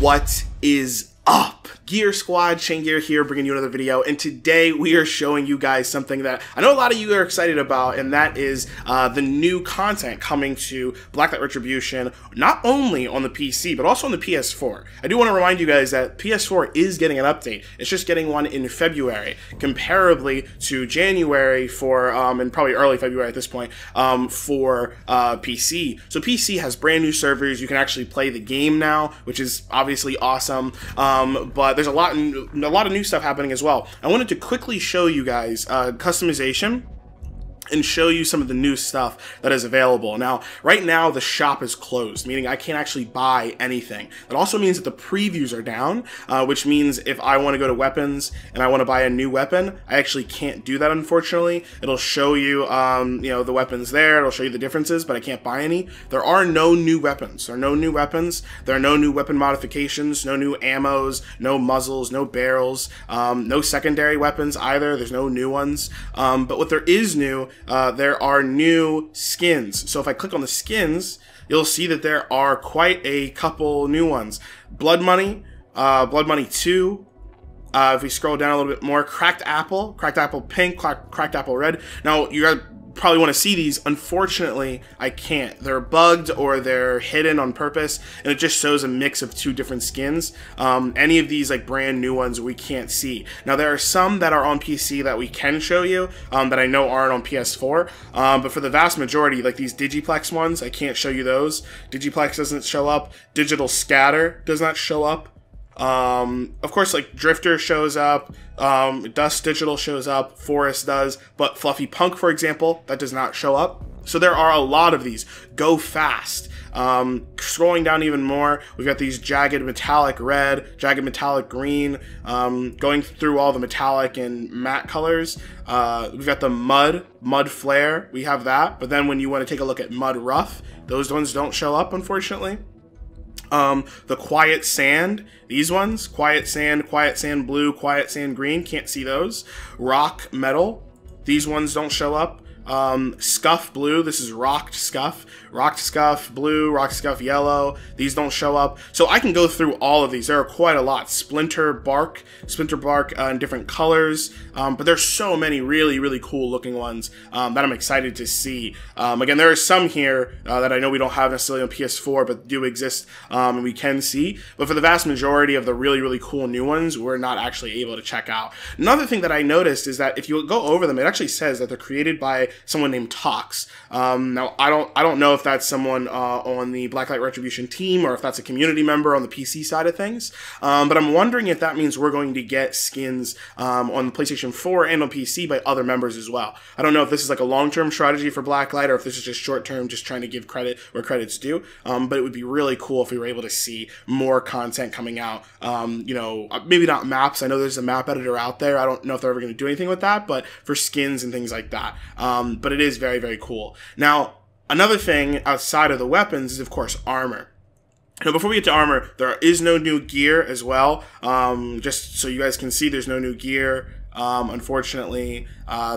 What is up? Gear Squad, Chaingear here, bringing you another video, and today we are showing you guys something that I know a lot of you are excited about, and that is the new content coming to Blacklight Retribution, not only on the PC, but also on the PS4. I do want to remind you guys that PS4 is getting an update. It's just getting one in February, comparably to January for, and probably early February at this point, for PC. So PC has brand new servers. You can actually play the game now, which is obviously awesome. But there's a lot of new stuff happening as well. I wanted to quickly show you guys customization and show you some of the new stuff that is available. Now, right now, the shop is closed, meaning I can't actually buy anything. That also means that the previews are down, which means if I want to go to weapons and I want to buy a new weapon, I actually can't do that, unfortunately. It'll show you, you know, the weapons there. It'll show you the differences, but I can't buy any. There are no new weapons. There are no new weapons. There are no new weapon modifications, no new ammos, no muzzles, no barrels, no secondary weapons either. There's no new ones. But what there is new, there are new skins. So if I click on the skins, you'll see that there are quite a couple new ones. Blood Money 2. If we scroll down a little bit more, Cracked Apple Pink, Cracked Apple Red. Now, you probably want to see these. Unfortunately, I can't. They're bugged or they're hidden on purpose, and it just shows a mix of two different skins. Any of these like brand new ones we can't see. Now, there are some that are on PC that we can show you that I know aren't on PS4, but for the vast majority, like these Digiplex ones, I can't show you those. Digiplex doesn't show up. Digital Scatter does not show up. Of course, like Drifter shows up, Dust Digital shows up, Forest does, but Fluffy Punk, for example, that does not show up. So there are a lot of these. Go Fast. Scrolling down even more, we've got these Jagged Metallic Red, Jagged Metallic Green, going through all the metallic and matte colors. We've got the Mud Flare, we have that, but then when you want to take a look at Mud Rough, those ones don't show up, unfortunately. The Quiet Sand, these ones, Quiet Sand Blue, Quiet Sand Green, can't see those. Rock Metal, these ones don't show up. Scuff Blue, this is Rocked Scuff Blue, Rocked Scuff Yellow, these don't show up. So I can go through all of these. There are quite a lot. Splinter Bark in different colors, but there's so many really cool looking ones that I'm excited to see. Again, there are some here that I know we don't have necessarily on PS4, but do exist and we can see. But for the vast majority of the really cool new ones, we're not actually able to check out. Another thing that I noticed is that if you go over them, it actually says that they're created by someone named Tox. Now I don't know if that's someone on the Blacklight Retribution team or if that's a community member on the PC side of things, but I'm wondering if that means we're going to get skins on the PlayStation 4 and on PC by other members as well. I don't know if this is like a long-term strategy for Blacklight or if this is just short-term, just trying to give credit where credit's due, but it would be really cool if we were able to see more content coming out. You know, maybe not maps. I know there's a map editor out there. I don't know if they're ever going to do anything with that, but for skins and things like that. But it is very cool. Now, another thing outside of the weapons is, of course, armor. Now, before we get to armor, there is no new gear as well. Just so you guys can see, there's no new gear. Unfortunately,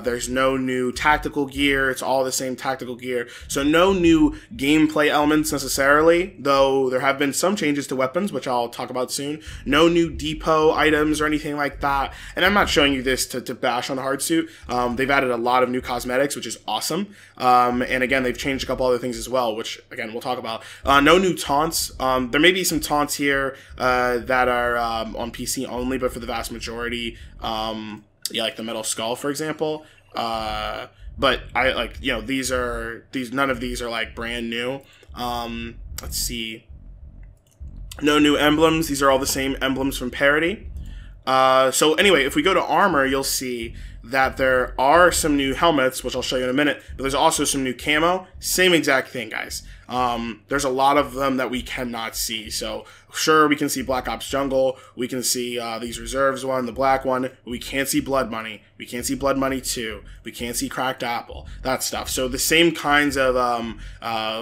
there's no new tactical gear. It's all the same tactical gear. So no new gameplay elements necessarily, though there have been some changes to weapons, which I'll talk about soon. No new depot items or anything like that. And I'm not showing you this to bash on the hard suit. They've added a lot of new cosmetics, which is awesome. And again, they've changed a couple other things as well, which again, we'll talk about. No new taunts. There may be some taunts here that are on PC only, but for the vast majority, yeah, like the Metal Skull, for example. But I like, you know, none of these are like brand new. Let's see. No new emblems. These are all the same emblems from Parody. So anyway, if we go to armor, you'll see that there are some new helmets, which I'll show you in a minute, but there's also some new camo. Same exact thing, guys. There's a lot of them that we cannot see. So sure, we can see Black Ops Jungle, we can see these reserves one, the black one, but we can't see Blood Money, we can't see Blood Money 2, we can't see Cracked Apple, that stuff. So the same kinds of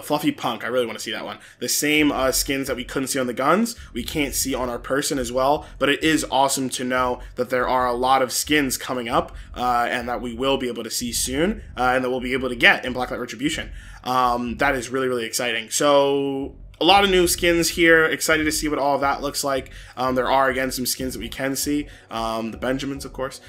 Fluffy Punk, I really want to see that one. The same skins that we couldn't see on the guns, we can't see on our person as well, but it is awesome to know that there are a lot of skins coming up and that we will be able to see soon and that we'll be able to get in Blacklight Retribution. That is really, really exciting. So a lot of new skins here. Excited to see what all of that looks like. There are, again, some skins that we can see. The Benjamins, of course.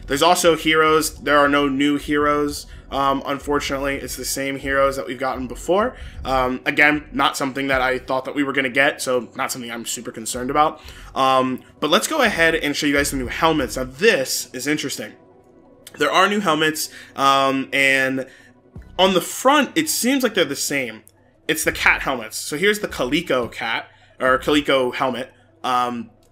There's also heroes. There are no new heroes. Unfortunately, it's the same heroes that we've gotten before. Again, not something that I thought that we were going to get, so not something I'm super concerned about. But let's go ahead and show you guys some new helmets. Now, this is interesting. There are new helmets, and on the front, it seems like they're the same. It's the cat helmets. So here's the Calico cat, or Calico helmet.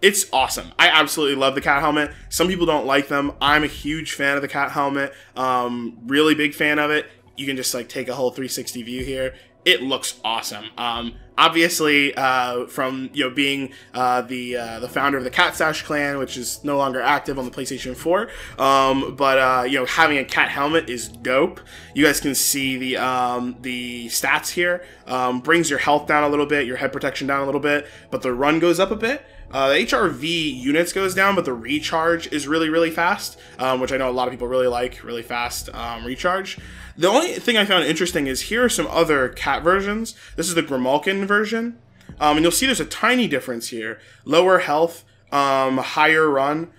It's awesome. I absolutely love the cat helmet. Some people don't like them. I'm a huge fan of the cat helmet. Really big fan of it. You can just like take a whole 360 view here. It looks awesome. Obviously, from being the founder of the Cat Stash clan, which is no longer active on the PlayStation 4, but having a cat helmet is dope. You guys can see the stats here. Brings your health down a little bit, your head protection down a little bit, but the run goes up a bit. The HRV units goes down, but the recharge is really, really fast, which I know a lot of people really like, really fast recharge. The only thing I found interesting is here are some other cat versions. This is the Grimalkin version, and you'll see there's a tiny difference here. Lower health, higher run,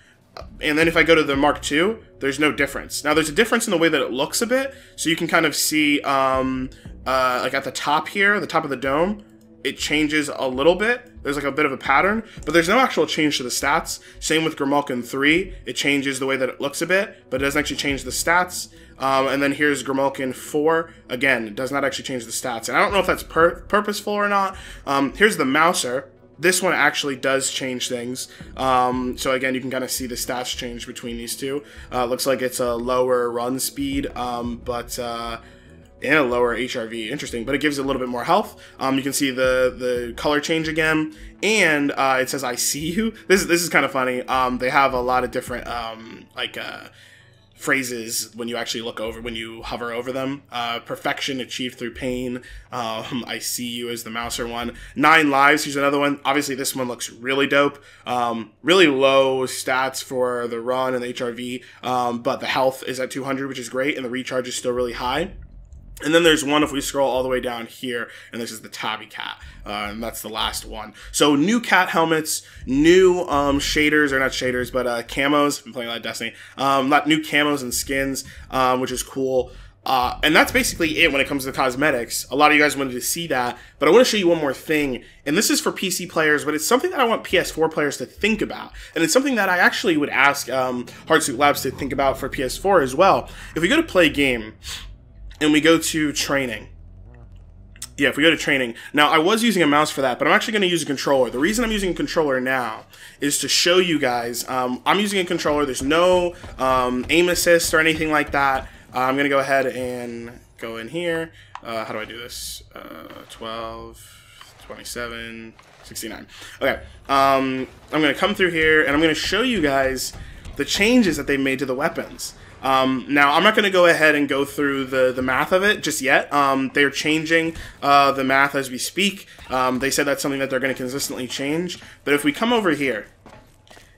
and then if I go to the Mark II, there's no difference. Now, there's a difference in the way that it looks a bit, so you can kind of see, like at the top here, the top of the dome, it changes a little bit. There's like a bit of a pattern, but there's no actual change to the stats. Same with Grimalkin 3. It changes the way that it looks a bit, but it doesn't actually change the stats. And then here's Grimalkin 4. Again, it does not actually change the stats. And I don't know if that's purposeful or not. Here's the Mouser. This one actually does change things. So again, you can kind of see the stats change between these two. Looks like it's a lower run speed, and a lower HRV. Interesting, but it gives it a little bit more health. You can see the color change again, and it says "I see you." This is kind of funny. They have a lot of different phrases when you actually look over, when you hover over them. Perfection achieved through pain. I see you as the Mouser one. 9 lives. Here's another one. Obviously, this one looks really dope. Really low stats for the run and the HRV, but the health is at 200, which is great, and the recharge is still really high. And then there's one if we scroll all the way down here, and this is the Tabby cat, and that's the last one. So new cat helmets, new shaders, or not shaders, but camos. I'm playing a lot of Destiny. New camos and skins, which is cool. And that's basically it when it comes to cosmetics. A lot of you guys wanted to see that, but I want to show you one more thing. And this is for PC players, but it's something that I want PS4 players to think about. And it's something that I actually would ask Hardsuit Labs to think about for PS4 as well. If we go to play game, and we go to training. Yeah, if we go to training. Now, I was using a mouse for that, but I'm actually going to use a controller. The reason I'm using a controller now is to show you guys. I'm using a controller. There's no aim assist or anything like that. I'm going to go ahead and go in here. How do I do this? 12, 27, 69. Okay. I'm going to come through here, and I'm going to show you guys the changes that they made to the weapons. Now, I'm not going to go ahead and go through the math of it just yet. They're changing the math as we speak. They said that's something that they're going to consistently change. But if we come over here,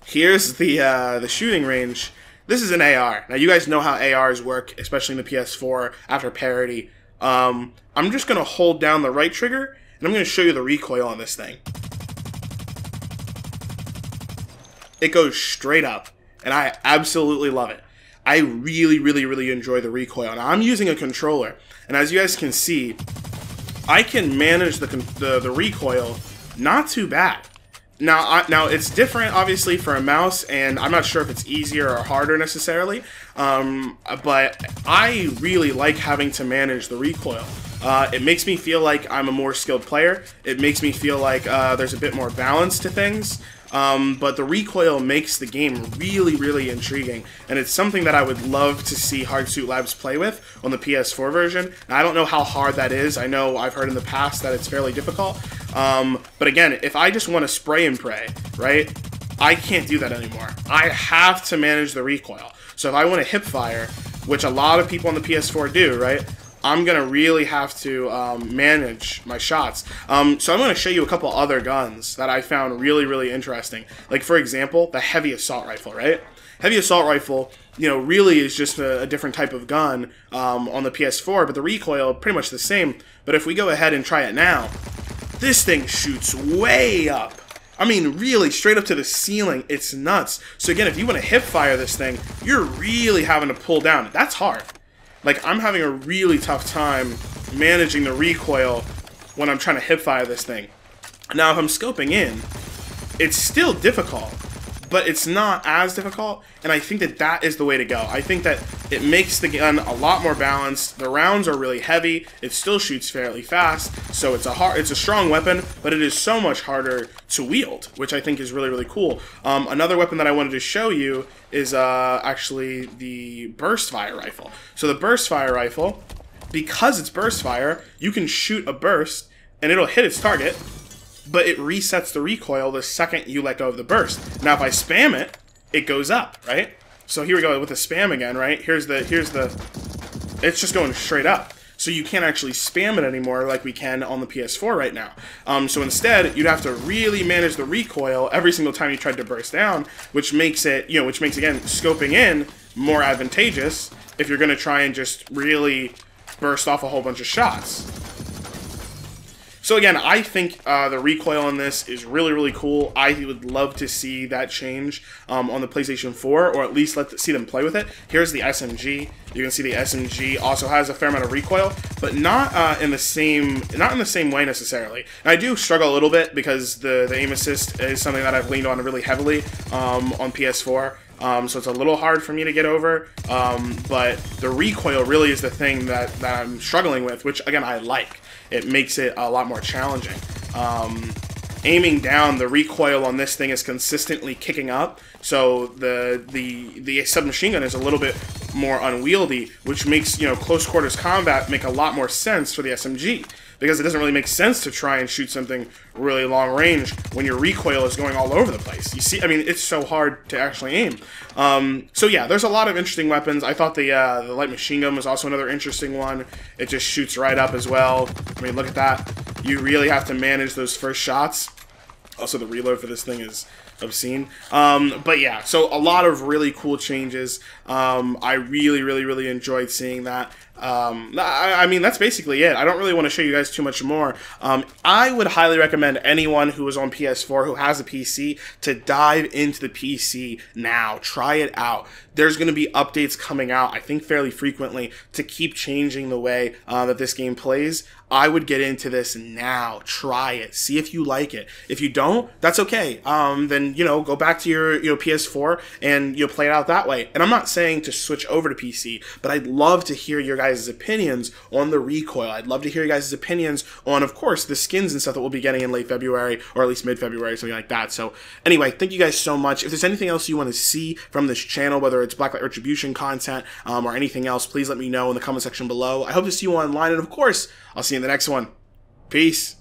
here's the shooting range. This is an AR. Now, you guys know how ARs work, especially in the PS4 after parity. I'm just going to hold down the right trigger, and I'm going to show you the recoil on this thing. It goes straight up, and I absolutely love it. I really, really, really enjoy the recoil. Now, I'm using a controller, and as you guys can see, I can manage the recoil not too bad. Now it's different, obviously, for a mouse, and I'm not sure if it's easier or harder necessarily, but I really like having to manage the recoil. It makes me feel like I'm a more skilled player. It makes me feel like there's a bit more balance to things. But the recoil makes the game really, really intriguing, and it's something that I would love to see Hardsuit Labs play with on the PS4 version. And I don't know how hard that is. I know I've heard in the past that it's fairly difficult. But again, if I just want to spray and pray, right, I can't do that anymore. I have to manage the recoil. So if I want to hip fire, which a lot of people on the PS4 do, right, I'm going to really have to manage my shots. So I'm going to show you a couple other guns that I found really, really interesting. Like, for example, the heavy assault rifle, right? Heavy assault rifle, you know, really is just a different type of gun on the PS4, but the recoil pretty much the same. But if we go ahead and try it now, This thing shoots way up. I mean, really, straight up to the ceiling. It's nuts. So again, if you want to hip fire this thing, you're really having to pull down. That's hard. Like, I'm having a really tough time managing the recoil when I'm trying to hip fire this thing. Now, if I'm scoping in, it's still difficult, but it's not as difficult, and I think that that is the way to go. I think that it makes the gun a lot more balanced. The rounds are really heavy. It still shoots fairly fast, so it's a strong weapon, but it is so much harder to wield, which I think is really, really cool. Another weapon that I wanted to show you is actually the burst fire rifle. So the burst fire rifle, because it's burst fire, you can shoot a burst, and it'll hit its target, but it resets the recoil the second you let go of the burst. Now, if I spam it, it goes up, right? So here we go with the spam again, right? Here's the, it's just going straight up. So you can't actually spam it anymore like we can on the PS4 right now. So instead, you'd have to really manage the recoil every single time you tried to burst down, which makes it, which makes, again, scoping in more advantageous if you're gonna try and just really burst off a whole bunch of shots. So again, I think the recoil on this is really, really cool. I would love to see that change on the PlayStation 4, or at least see them play with it. Here's the SMG. You can see the SMG also has a fair amount of recoil, but not in the same way necessarily. And I do struggle a little bit because the aim assist is something that I've leaned on really heavily on PS4. So it's a little hard for me to get over, but the recoil really is the thing that I'm struggling with, which again I like. It makes it a lot more challenging. Aiming down, the recoil on this thing is consistently kicking up, so the submachine gun is a little bit more unwieldy, which makes close quarters combat make a lot more sense for the SMG. Because it doesn't really make sense to try and shoot something really long range when your recoil is going all over the place. You see, I mean, it's so hard to actually aim. So yeah, there's a lot of interesting weapons. I thought the light machine gun was also another interesting one. It just shoots right up as well. I mean, look at that. You really have to manage those first shots. Also, the reload for this thing is obscene. But yeah, so a lot of really cool changes. I really enjoyed seeing that. I mean, that's basically it. I don't really want to show you guys too much more. I would highly recommend anyone who is on PS4 who has a PC to dive into the PC now. Try it out. There's going to be updates coming out, I think, fairly frequently to keep changing the way that this game plays. I would get into this now. Try it. See if you like it. If you don't, that's okay. Then, go back to your PS4 and play it out that way. And I'm not saying to switch over to PC, but I'd love to hear your guys' opinions on the recoil. I'd love to hear your guys' opinions on, of course, the skins and stuff that we'll be getting in late February, or at least mid-February, something like that. So anyway, thank you guys so much. If there's anything else you want to see from this channel, whether it's Blacklight Retribution content or anything else, please let me know in the comment section below. I hope to see you online, and of course, I'll see you in the next one. Peace.